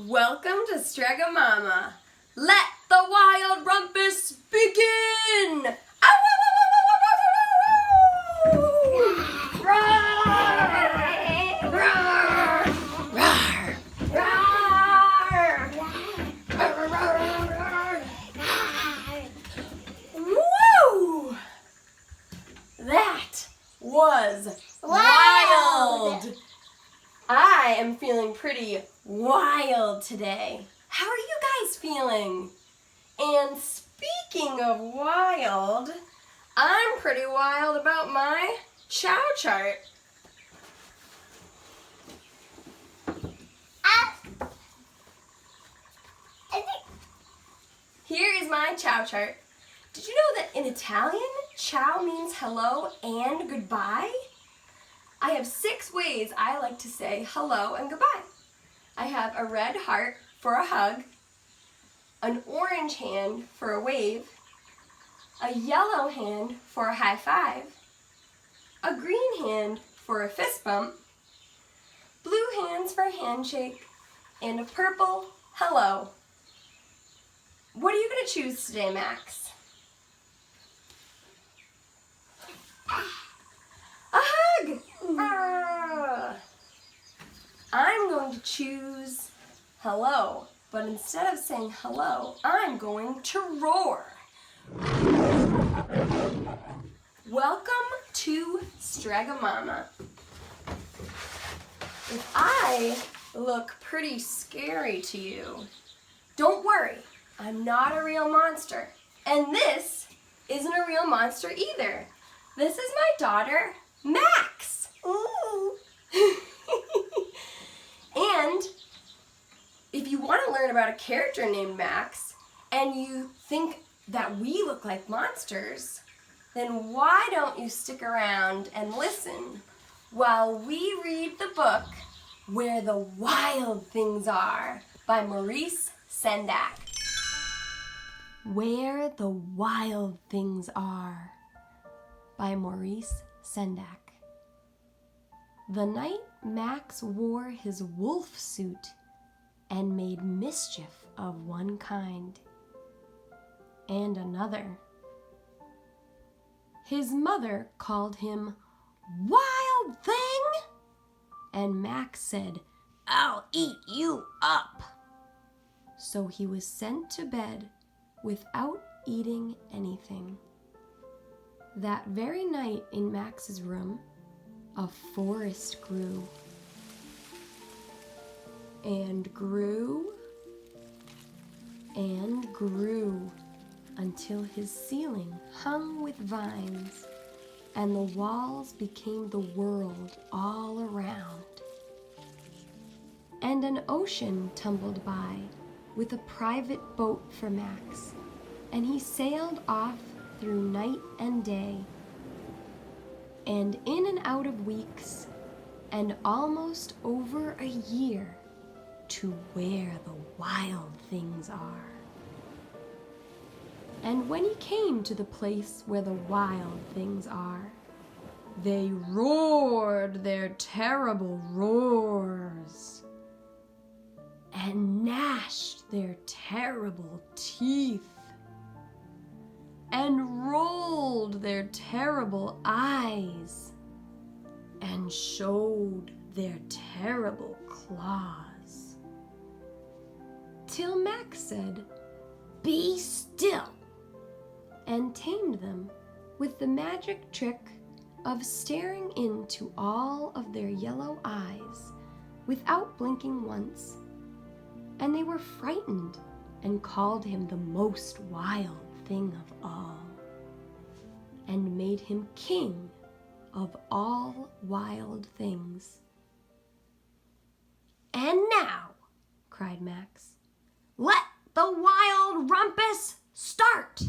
Welcome to Strega Mama. Let the wild rumpus begin! Woo! That was wild! I am feeling pretty wild today. How are you guys feeling? And speaking of wild, I'm pretty wild about my chow chart. Here is my chow chart. Did you know that in Italian, ciao means hello and goodbye? I have 6 ways I like to say hello and goodbye. I have a red heart for a hug, an orange hand for a wave, a yellow hand for a high five, a green hand for a fist bump, blue hands for a handshake, and a purple hello. What are you going to choose today, Max? A hug! I'm going to choose hello, but instead of saying hello, I'm going to roar. Welcome to Strega Mama. If I look pretty scary to you, don't worry, I'm not a real monster. And this isn't a real monster either. This is my daughter, Max. Ooh. And if you want to learn about a character named Max and you think that we look like monsters, then why don't you stick around and listen while we read the book Where the Wild Things Are by Maurice Sendak. Where the Wild Things Are by Maurice Sendak. The night Max wore his wolf suit and made mischief of one kind and another. His mother called him Wild Thing, and Max said, "I'll eat you up." So he was sent to bed without eating anything. That very night in Max's room, a forest grew and grew and grew until his ceiling hung with vines and the walls became the world all around. And an ocean tumbled by with a private boat for Max, and he sailed off through night and day, and in and out of weeks, and almost over a year, to where the wild things are. And when he came to the place where the wild things are, they roared their terrible roars, and gnashed their terrible teeth, and rolled their terrible eyes, and showed their terrible claws. Till Max said, "Be still," and tamed them with the magic trick of staring into all of their yellow eyes without blinking once. And they were frightened and called him the most wild thing of all, and made him king of all wild things. "And now," cried Max, "let the wild rumpus start!"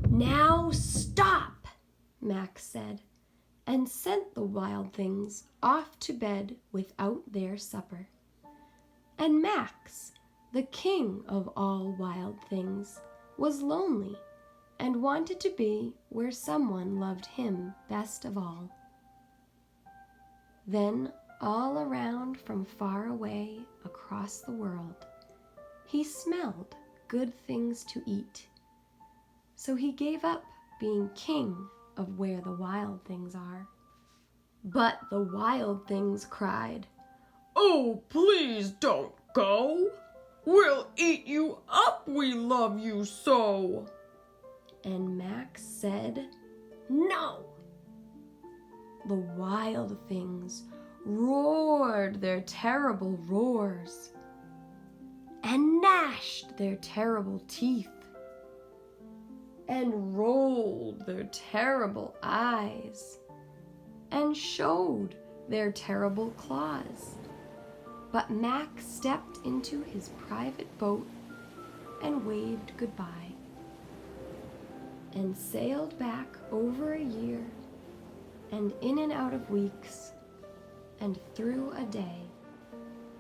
"Now stop," Max said, and sent the wild things off to bed without their supper. And Max, the king of all wild things, was lonely and wanted to be where someone loved him best of all. Then, all around from far away across the world, he smelled good things to eat. So he gave up being king of where the wild things are. But the wild things cried, "Oh, please don't go. We'll eat you up, we love you so." And Max said, "No." The wild things roared their terrible roars and gnashed their terrible teeth and rolled their terrible eyes and showed their terrible claws. But Max stepped into his private boat and waved goodbye and sailed back over a year and in and out of weeks and through a day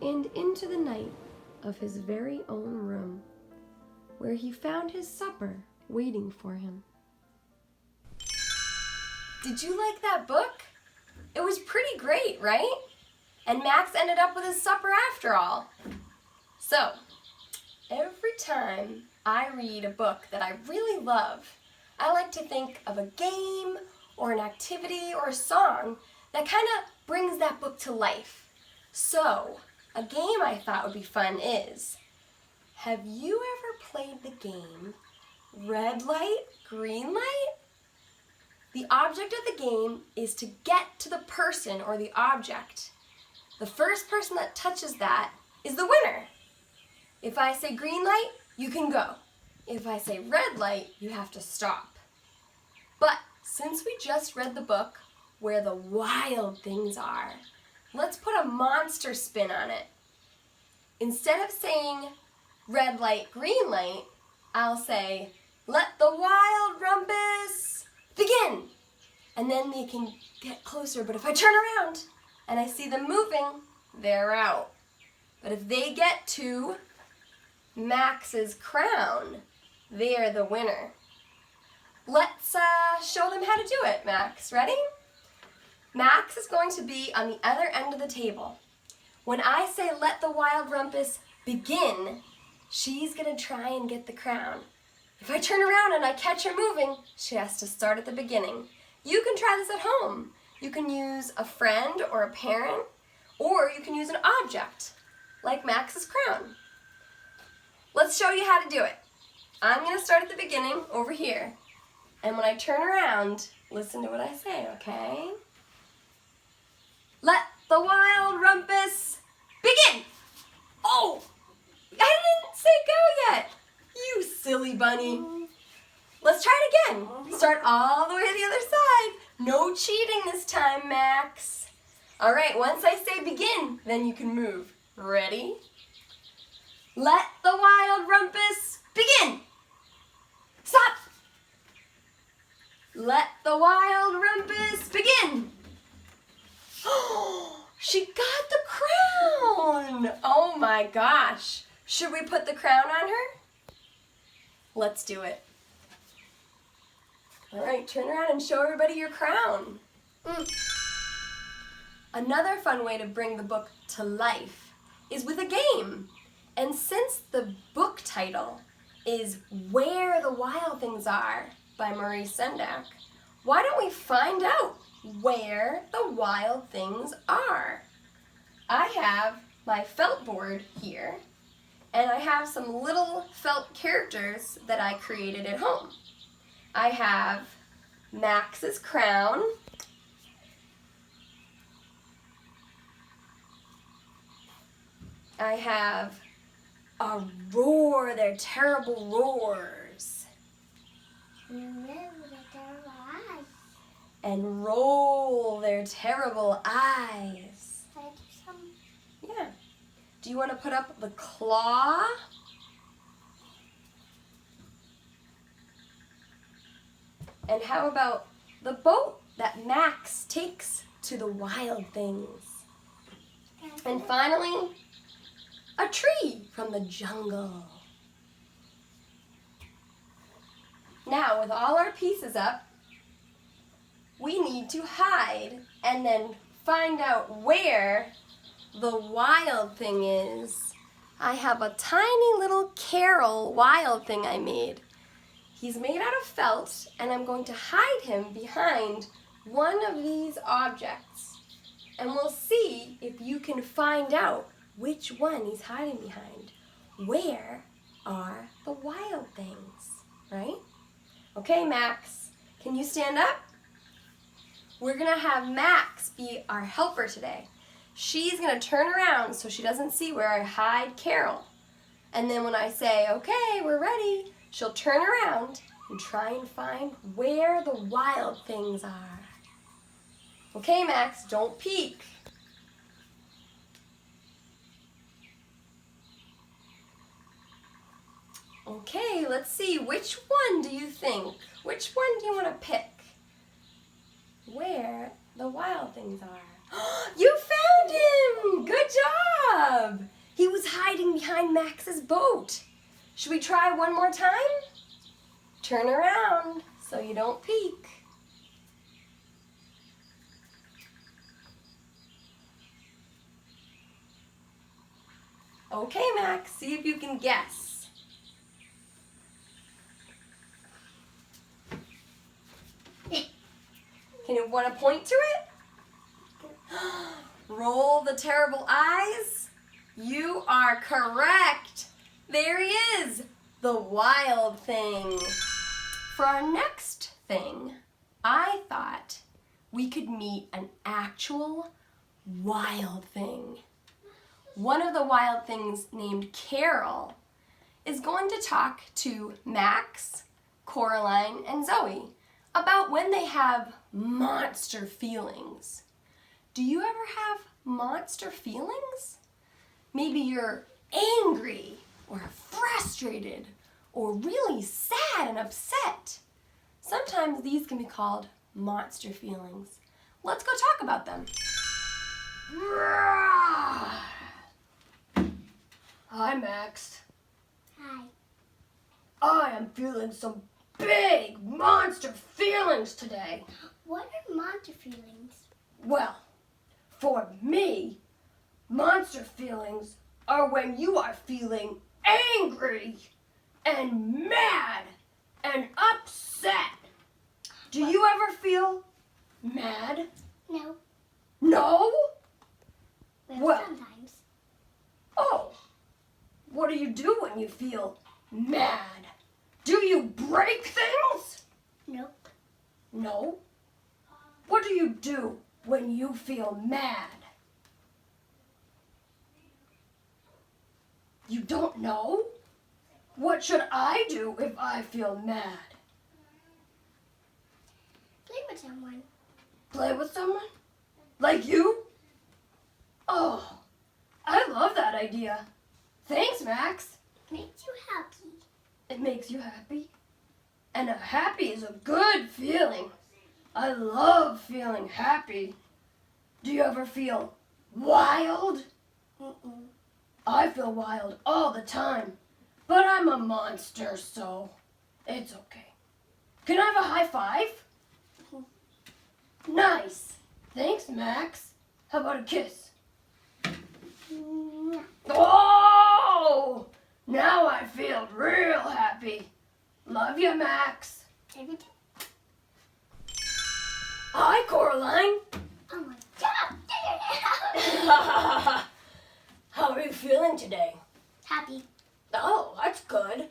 and into the night of his very own room, where he found his supper waiting for him. Did you like that book? It was pretty great, right? And Max ended up with his supper after all. So, every time I read a book that I really love, I like to think of a game or an activity or a song that kind of brings that book to life. So, a game I thought would be fun is, have you ever played the game Red Light, Green Light? The object of the game is to get to the person or the object. The first person that touches that is the winner. If I say green light, you can go. If I say red light, you have to stop. But since we just read the book Where the Wild Things Are, let's put a monster spin on it. Instead of saying red light, green light, I'll say, let the wild rumpus begin. And then they can get closer, but if I turn around and I see them moving, they're out. But if they get to Max's crown, they're the winner. Let's show them how to do it, Max. Ready? Max is going to be on the other end of the table. When I say let the wild rumpus begin, she's going to try and get the crown. If I turn around and I catch her moving, she has to start at the beginning. You can try this at home. You can use a friend or a parent, or you can use an object, like Max's crown. Let's show you how to do it. I'm going to start at the beginning over here. And when I turn around, listen to what I say, okay? Let the wild rumpus begin! Oh! I didn't say go yet! You silly bunny. Let's try it again. Start all the way to the other side. No cheating this time, Max. All right, once I say begin, then you can move. Ready? Let the wild rumpus begin! Stop! Let the wild rumpus begin! Oh, she got the crown! Oh my gosh. Should we put the crown on her? Let's do it. All right, turn around and show everybody your crown. Another fun way to bring the book to life is with a game. And since the book title is Where the Wild Things Are by Maurice Sendak, why don't we find out where the wild things are? I have my felt board here, and I have some little felt characters that I created at home. I have Max's crown, I have a roar, their terrible roars, and roll their terrible eyes. Yeah. Do you want to put up the claw? And how about the boat that Max takes to the wild things. And finally, a tree from the jungle. Now, with all our pieces up, we need to hide and then find out where the wild thing is. I have a tiny little Carol wild thing I made. He's made out of felt, and I'm going to hide him behind one of these objects. And we'll see if you can find out which one he's hiding behind. Where are the wild things, right? Okay, Max, can you stand up? We're gonna have Max be our helper today. She's gonna turn around so she doesn't see where I hide Carol. And then when I say, okay, we're ready, she'll turn around and try and find where the wild things are. Okay, Max, don't peek. Okay, let's see, which one do you think? Which one do you want to pick? Where the wild things are. You found him! Good job! He was hiding behind Max's boat. Should we try one more time? Turn around so you don't peek. Okay, Max, see if you can guess. Can you want to point to it? Roll the terrible eyes. You are correct. There he is, the wild thing. For our next thing, I thought we could meet an actual wild thing. One of the wild things named Carol is going to talk to Max, Coraline, and Zoe about when they have monster feelings. Do you ever have monster feelings? Maybe you're angry or frustrated or really sad and upset. Sometimes these can be called monster feelings. Let's go talk about them. Hi, Max. Hi. I am feeling some big monster feelings today. What are monster feelings? Well, for me, monster feelings are when you are feeling angry and mad and upset. Do you ever feel mad? No. No? Well, sometimes. Oh, what do you do when you feel mad? Do you break things? Nope. No. What do you do when you feel mad? You don't know? What should I do if I feel mad? Play with someone. Play with someone? Like you? Oh, I love that idea. Thanks, Max. Makes you happy. It makes you happy. And a happy is a good feeling. I love feeling happy. Do you ever feel wild? Mm-mm. I feel wild all the time. But I'm a monster, so it's okay. Can I have a high five? Nice. Thanks, Max. How about a kiss? Oh! Now I feel real happy. Love you, Max. Everything. Hi, Coraline. Oh my God. How are you feeling today? Happy. Oh, that's good.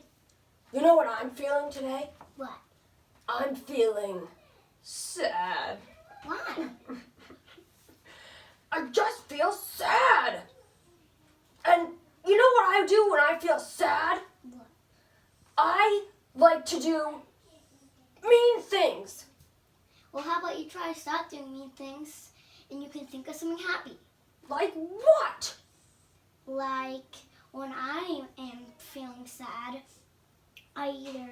You know what I'm feeling today? What? I'm feeling sad. Why? I just feel sad. And you know what I do when I feel sad? What? I like to do mean things. Well, how about you try to stop doing mean things and you can think of something happy? Like what? Like when I am feeling sad, I either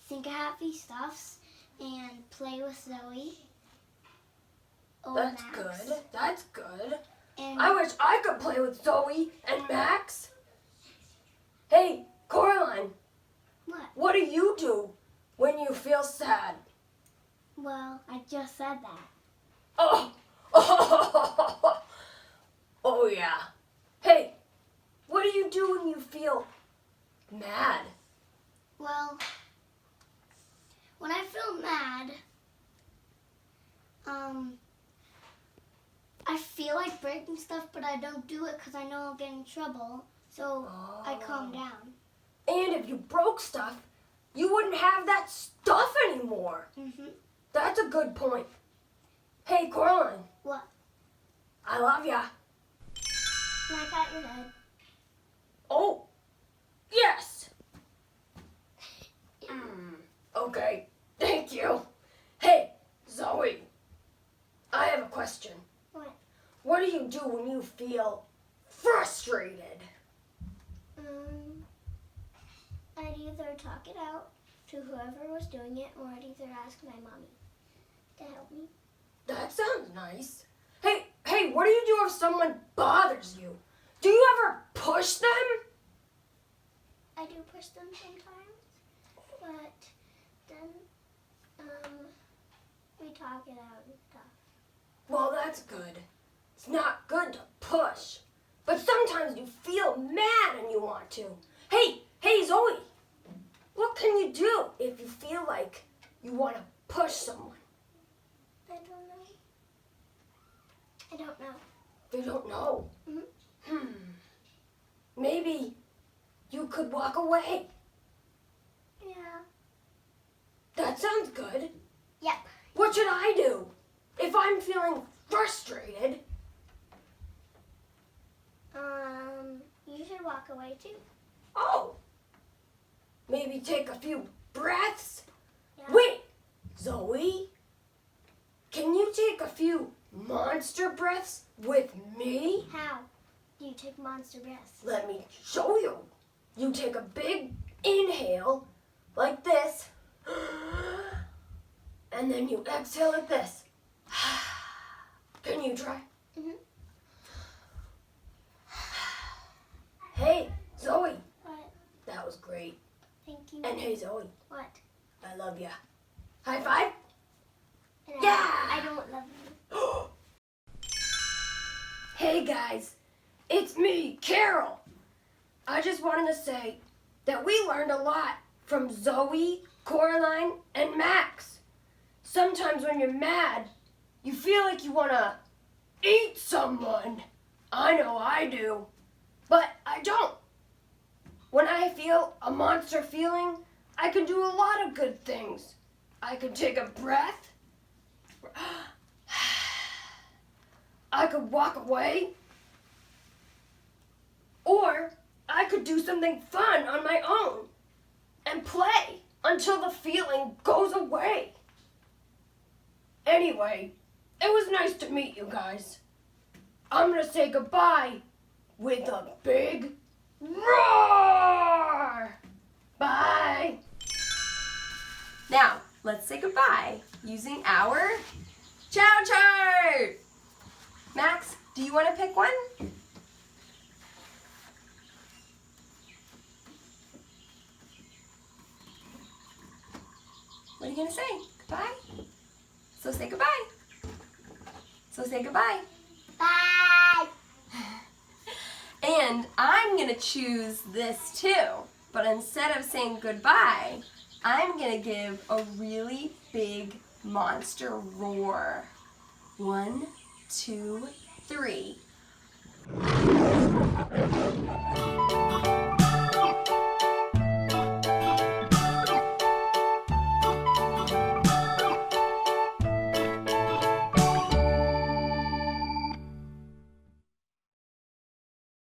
think of happy stuffs and play with Zoe, That's Max. good. That's good. And I wish I could play with Zoe and Max. Hey, Coraline, what do you do when you feel sad? well, I just said that. Oh, oh yeah. Hey, what do you do when you feel mad? Well, when I feel mad, I feel like breaking stuff, but I don't do it because I know I'll get in trouble. So I calm down. And if you broke stuff, you wouldn't have that stuff anymore. Mhm. That's a good point. Hey, Coraline. What? I love ya. And I got your head. Oh, yes. Okay, thank you. Hey, Zoe, I have a question. What? What do you do when you feel frustrated? I'd either talk it out to whoever was doing it, or I'd either ask my mommy to help me. That sounds nice. Hey, what do you do if someone bothers you? Do you ever push them? I do push them sometimes, but then we talk it out and stuff. Well, that's good. It's not good to push, but sometimes you feel mad and you want to. Hey, Zoe, what can you do if you feel like you want to push someone? I don't know. I don't know. You don't know. Maybe you could walk away. Yeah. That sounds good. Yep. What should I do if I'm feeling frustrated? You should walk away too. Oh, maybe take a few breaths. Yeah. Wait, Zoe, can you take a few monster breaths with me? How do you take monster breaths? Let me show you. You take a big inhale like this, and then you exhale like this. Can you try? Mhm. Hey, Zoe, What? that was great. Thank you. And hey, Zoe, What? I love ya. High five. And Yeah. I don't love you. Hey guys, it's me, Carol. I just wanted to say that we learned a lot from Zoe, Coraline, and Max. Sometimes when you're mad, you feel like you want to eat someone. I know I do, but I don't. When I feel a monster feeling, I can do a lot of good things. I can take a breath. I could walk away. Or I could do something fun on my own and play until the feeling goes away. Anyway, it was nice to meet you guys. I'm gonna say goodbye with a big roar. Bye. Now, let's say goodbye using our chow chart. Max, do you want to pick one? What are you going to say? Goodbye? So say goodbye. So say goodbye. Bye. And I'm going to choose this too. But instead of saying goodbye, I'm going to give a really big monster roar. 1, 2, 3.